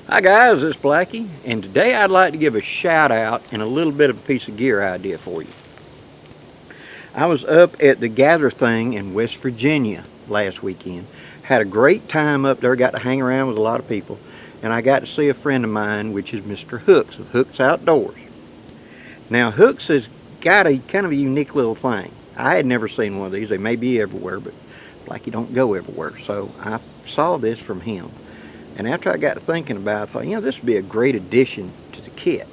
Hi guys, it's Blackie, and today I'd like to give a shout out and a little bit of a piece of gear idea for you. I was up at the Gather thing in West Virginia last weekend. Had a great time up there, got to hang around with a lot of people, and I got to see a friend of mine, which is Mr. Hooks of Hooks Outdoors. Now Hooks has got a kind of a unique little thing. I had never seen one of these. They may be everywhere, but Blackie don't go everywhere, so I saw this from him. And after I got to thinking about it, I thought, this would be a great addition to the kit.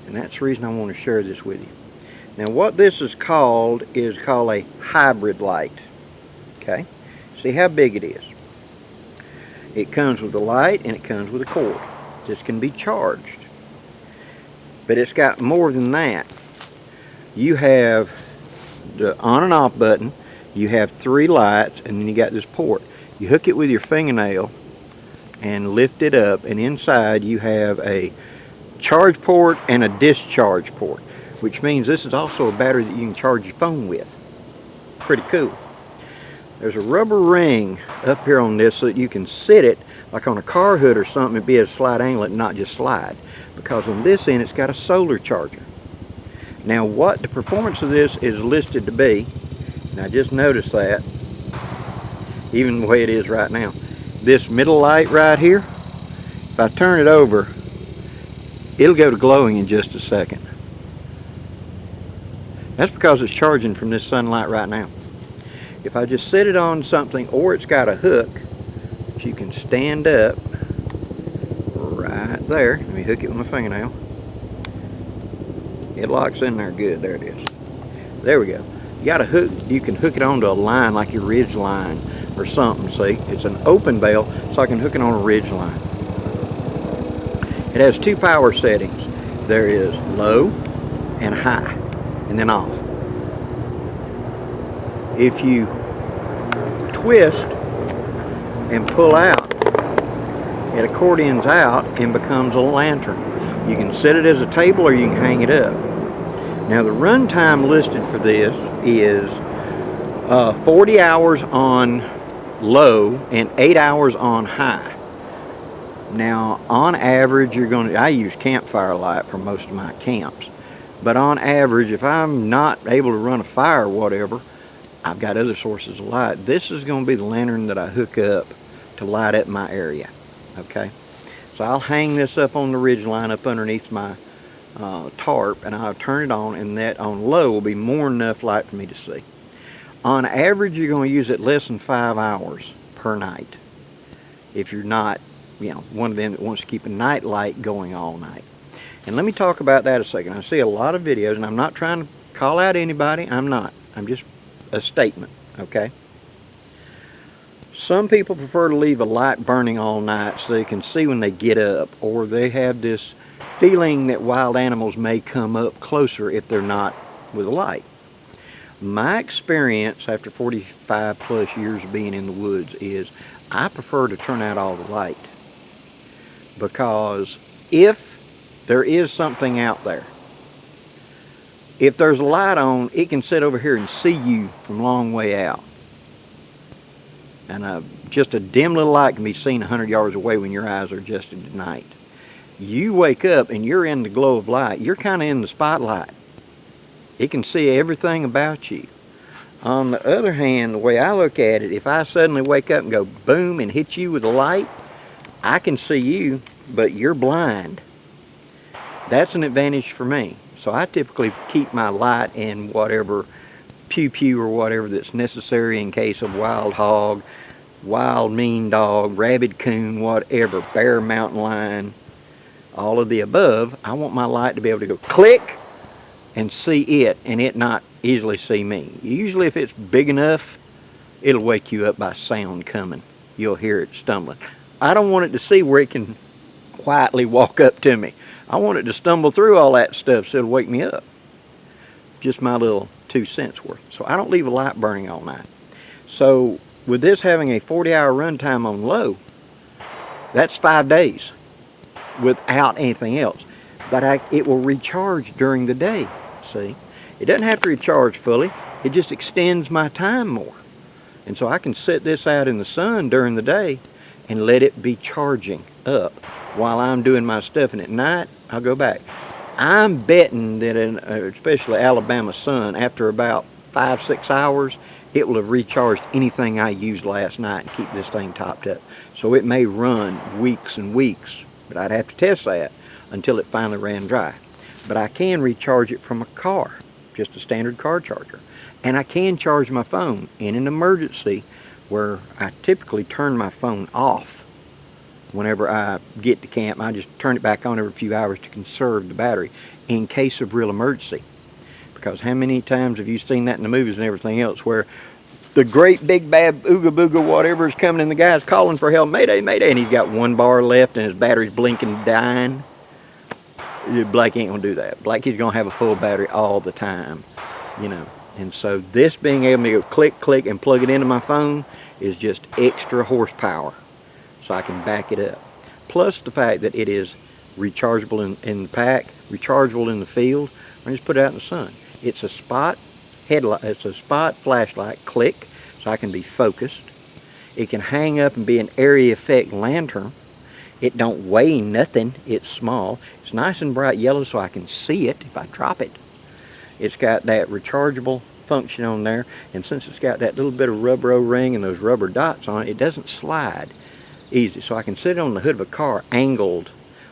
And that's the reason I want to share this with you. Now what this is called a HybridLight. Okay? See how big it is. It comes with a light and it comes with a cord. This can be charged. But it's got more than that. You have the on and off button. You have 3 lights, and then you got this port. You hook it with your fingernail and lift it up, and inside you have a charge port and a discharge port, which means this is also a battery that you can charge your phone with. Pretty cool. There's a rubber ring up here on this so that you can sit it like on a car hood or something and be at a slight angle and not just slide, because on this end it's got a solar charger. Now what the performance of this is listed to be, now just notice that, even the way it is right now. This middle light right here, if I turn it over, it'll go to glowing in just a second. That's because it's charging from this sunlight right now. If I just set it on something, or it's got a hook that you can stand up right there. Let me hook it with my fingernail. It locks in there good. There it is. There we go. You got a hook, you can hook it onto a line like your ridge line or something, see? It's an open bail, so I can hook it on a ridge line. It has 2 power settings. There is low and high, and then off. If you twist and pull out, it accordions out and becomes a lantern. You can set it as a table or you can hang it up. Now the run time listed for this is 40 hours on low and 8 hours on high. Now on average I use campfire light for most of my camps, but on average if I'm not able to run a fire or whatever, I've got other sources of light. This is going to be the lantern that I hook up to light up my area. Okay, so I'll hang this up on the ridge line up underneath my tarp, and I'll turn it on, and that on low will be more than enough light for me to see. On average you're going to use it less than 5 hours per night if you're not one of them that wants to keep a night light going all night. And let me talk about that a second. I see a lot of videos, and I'm not trying to call out anybody. I'm just a statement. Okay, some people prefer to leave a light burning all night so they can see when they get up, or they have this feeling that wild animals may come up closer if they're not with a light. My experience after 45 plus years of being in the woods is I prefer to turn out all the light, because if there is something out there, if there's a light on, it can sit over here and see you from a long way out. And just a dim little light can be seen 100 yards away when your eyes are adjusted to night. You wake up and you're in the glow of light. You're kind of in the spotlight. It can see everything about you. On the other hand, the way I look at it, if I suddenly wake up and go boom and hit you with a light, I can see you, but you're blind. That's an advantage for me. So I typically keep my light in whatever pew-pew or whatever that's necessary in case of wild hog, wild mean dog, rabid coon, whatever, bear, mountain lion, all of the above. I want my light to be able to go click and see it, and it not easily see me. Usually if it's big enough, it'll wake you up by sound coming. You'll hear it stumbling. I don't want it to see where it can quietly walk up to me. I want it to stumble through all that stuff so it'll wake me up. Just my little 2 cents worth. So I don't leave a light burning all night. So with this having a 40-hour run time on low, that's 5 days without anything else. But it will recharge during the day, see? It doesn't have to recharge fully. It just extends my time more. And so I can set this out in the sun during the day and let it be charging up while I'm doing my stuff, and at night I'll go back. I'm betting that in especially Alabama sun, after about 5-6 hours, it will have recharged anything I used last night and keep this thing topped up. So it may run weeks and weeks, but I'd have to test that until it finally ran dry. But I can recharge it from a car, just a standard car charger. And I can charge my phone in an emergency, where I typically turn my phone off. Whenever I get to camp, I just turn it back on every few hours to conserve the battery in case of real emergency. Because how many times have you seen that in the movies and everything else, where the great big bad ooga booga whatever is coming and the guy's calling for help, mayday, mayday, and he's got 1 bar left and his battery's blinking, dying? Blake ain't gonna do that. Blakey's gonna have a full battery all the time, you know. And so this being able to go click, click, and plug it into my phone is just extra horsepower, so I can back it up. Plus the fact that it is rechargeable in the pack, rechargeable in the field, or just put it out in the sun. It's a spot headlight, it's a spot flashlight, click, so I can be focused. It can hang up and be an area effect lantern. It don't weigh nothing, it's small. It's nice and bright yellow so I can see it if I drop it. It's got that rechargeable function on there, and since it's got that little bit of rubber O-ring and those rubber dots on it, it doesn't slide easy. So I can sit on the hood of a car angled,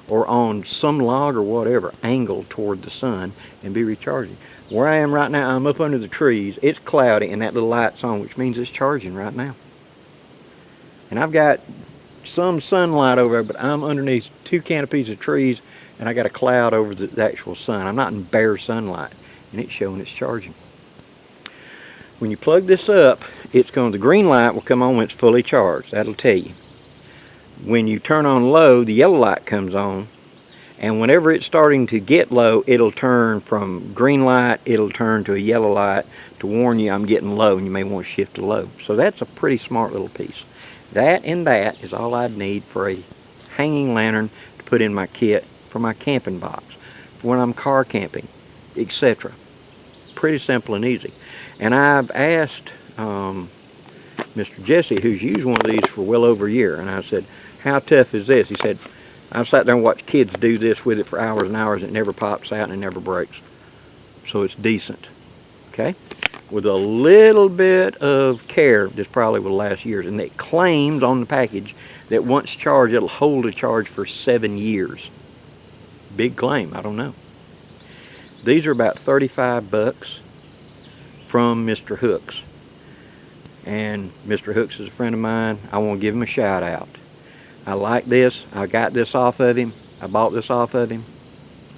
or on some log or whatever, angled toward the sun and be recharging. Where I am right now, I'm up under the trees. It's cloudy and that little light's on, which means it's charging right now. And I've got some sunlight over there, but I'm underneath 2 canopies of trees, and I got a cloud over the actual sun. I'm not in bare sunlight, and it's showing it's charging. When you plug this up, the green light will come on when it's fully charged. That'll tell you. When you turn on low, the yellow light comes on, and whenever it's starting to get low, it'll turn from green light, it'll turn to a yellow light to warn you I'm getting low and you may want to shift to low. So that's a pretty smart little piece. That and that is all I'd need for a hanging lantern to put in my kit for my camping box, for when I'm car camping, etc. Pretty simple and easy. And I've asked Mr. Jesse, who's used one of these for well over a year, and I said, how tough is this? He said, I've sat there and watched kids do this with it for hours and hours, and it never pops out and it never breaks. So it's decent, okay? With a little bit of care, this probably will last years. And it claims on the package that once charged, it'll hold a charge for 7 years. Big claim, I don't know. These are about 35 bucks from Mr. Hooks. And Mr. Hooks is a friend of mine. I want to give him a shout out. I like this. I got this off of him. I bought this off of him.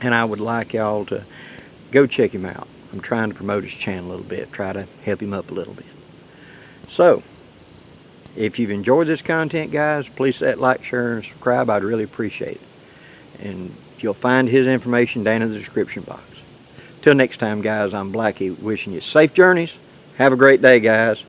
And I would like y'all to go check him out. I'm trying to promote his channel a little bit, try to help him up a little bit. So, if you've enjoyed this content, guys, please hit that like, share, and subscribe. I'd really appreciate it. And you'll find his information down in the description box. Till next time, guys, I'm Blackie, wishing you safe journeys. Have a great day, guys.